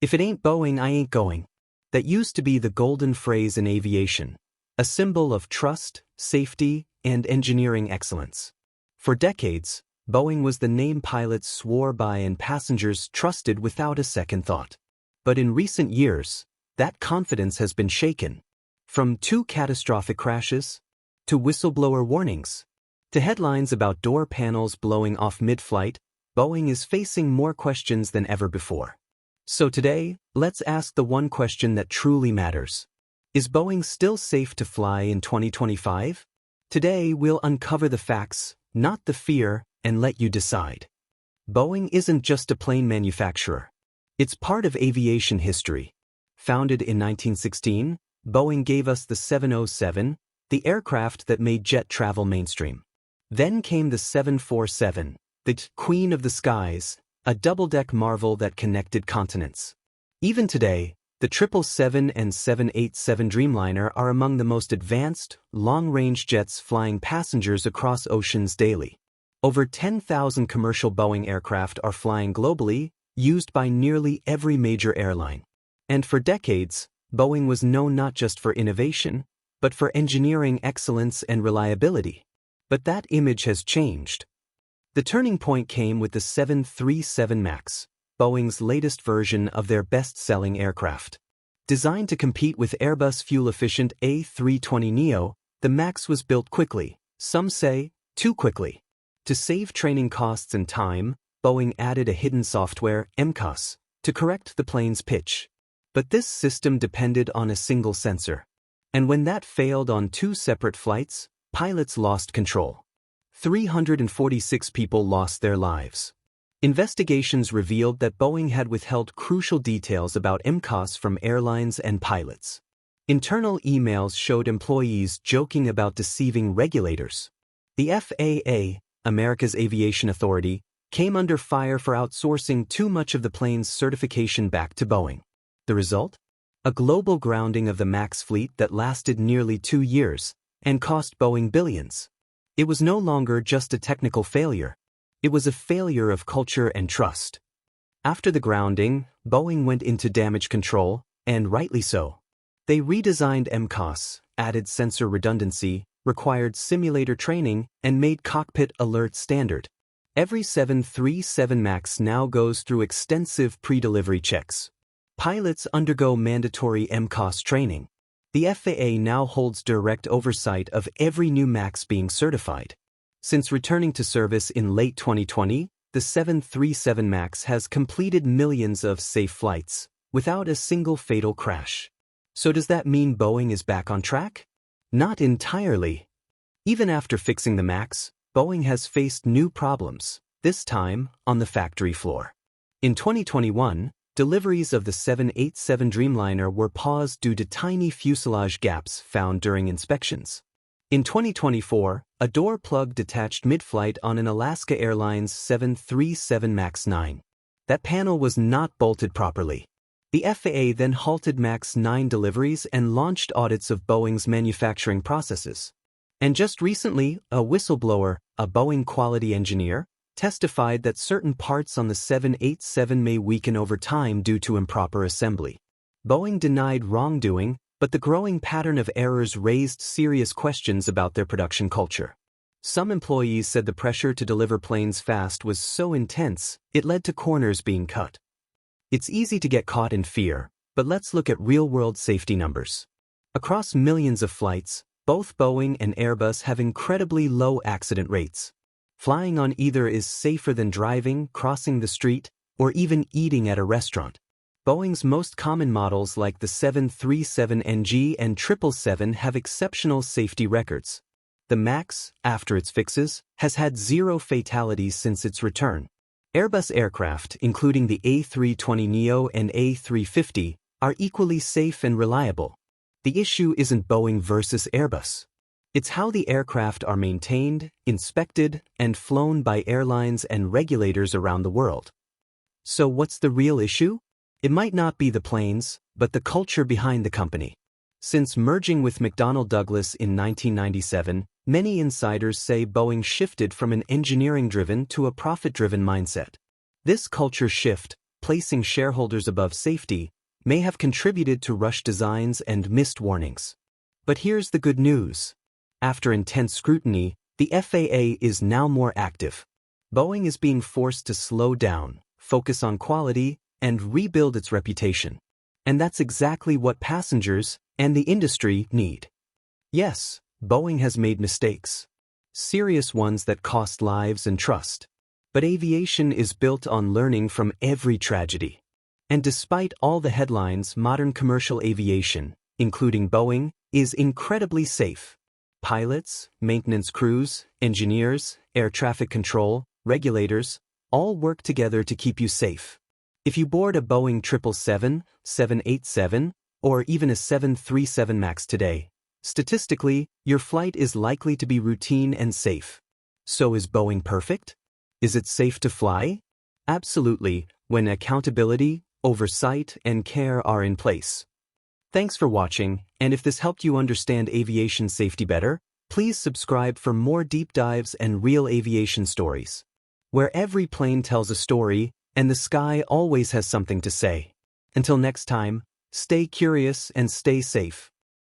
If it ain't Boeing, I ain't going. That used to be the golden phrase in aviation, a symbol of trust, safety, and engineering excellence. For decades, Boeing was the name pilots swore by and passengers trusted without a second thought. But in recent years, that confidence has been shaken. From 2 catastrophic crashes, to whistleblower warnings, to headlines about door panels blowing off mid-flight, Boeing is facing more questions than ever before. So today, let's ask the one question that truly matters. Is Boeing still safe to fly in 2025? Today, we'll uncover the facts, not the fear, and let you decide. Boeing isn't just a plane manufacturer. It's part of aviation history. Founded in 1916, Boeing gave us the 707, the aircraft that made jet travel mainstream. Then came the 747, the queen of the skies, a double-deck marvel that connected continents. Even today, the 777 and 787 Dreamliner are among the most advanced, long-range jets flying passengers across oceans daily. Over 10,000 commercial Boeing aircraft are flying globally, used by nearly every major airline. And for decades, Boeing was known not just for innovation, but for engineering excellence and reliability. But that image has changed. The turning point came with the 737 MAX, Boeing's latest version of their best-selling aircraft. Designed to compete with Airbus fuel-efficient A320neo, the MAX was built quickly, some say, too quickly. To save training costs and time, Boeing added a hidden software, MCOS, to correct the plane's pitch. But this system depended on a single sensor. And when that failed on 2 separate flights, pilots lost control. 346 people lost their lives. Investigations revealed that Boeing had withheld crucial details about MCOS from airlines and pilots. Internal emails showed employees joking about deceiving regulators. The FAA, America's Aviation Authority, came under fire for outsourcing too much of the plane's certification back to Boeing. The result? A global grounding of the MAX fleet that lasted nearly 2 years and cost Boeing billions. It was no longer just a technical failure. It was a failure of culture and trust. After the grounding, Boeing went into damage control, and rightly so. They redesigned MCOS, added sensor redundancy, required simulator training, and made cockpit alert standard. Every 737 MAX now goes through extensive pre-delivery checks. Pilots undergo mandatory MCOS training. The FAA now holds direct oversight of every new MAX being certified. Since returning to service in late 2020, the 737 MAX has completed millions of safe flights, without a single fatal crash. So does that mean Boeing is back on track? Not entirely. Even after fixing the MAX, Boeing has faced new problems, this time on the factory floor. In 2021, deliveries of the 787 Dreamliner were paused due to tiny fuselage gaps found during inspections. In 2024, a door plug detached mid-flight on an Alaska Airlines 737 MAX 9. That panel was not bolted properly. The FAA then halted MAX 9 deliveries and launched audits of Boeing's manufacturing processes. And just recently, a whistleblower, a Boeing quality engineer, testified that certain parts on the 787 may weaken over time due to improper assembly. Boeing denied wrongdoing, but the growing pattern of errors raised serious questions about their production culture. Some employees said the pressure to deliver planes fast was so intense, it led to corners being cut. It's easy to get caught in fear, but let's look at real-world safety numbers. Across millions of flights, both Boeing and Airbus have incredibly low accident rates. Flying on either is safer than driving, crossing the street, or even eating at a restaurant. Boeing's most common models like the 737NG and 777 have exceptional safety records. The MAX, after its fixes, has had 0 fatalities since its return. Airbus aircraft, including the A320neo and A350, are equally safe and reliable. The issue isn't Boeing versus Airbus. It's how the aircraft are maintained, inspected, and flown by airlines and regulators around the world. So what's the real issue? It might not be the planes, but the culture behind the company. Since merging with McDonnell Douglas in 1997, many insiders say Boeing shifted from an engineering-driven to a profit-driven mindset. This culture shift, placing shareholders above safety, may have contributed to rushed designs and missed warnings. But here's the good news. After intense scrutiny, the FAA is now more active. Boeing is being forced to slow down, focus on quality, and rebuild its reputation. And that's exactly what passengers and the industry need. Yes, Boeing has made mistakes. Serious ones that cost lives and trust. But aviation is built on learning from every tragedy. And despite all the headlines, modern commercial aviation, including Boeing, is incredibly safe. Pilots, maintenance crews, engineers, air traffic control, regulators, all work together to keep you safe. If you board a Boeing 777, 787, or even a 737 MAX today, statistically, your flight is likely to be routine and safe. So is Boeing perfect? Is it safe to fly? Absolutely, when accountability, oversight, and care are in place. Thanks for watching, and if this helped you understand aviation safety better, please subscribe for more deep dives and real aviation stories, where every plane tells a story, and the sky always has something to say. Until next time, stay curious and stay safe.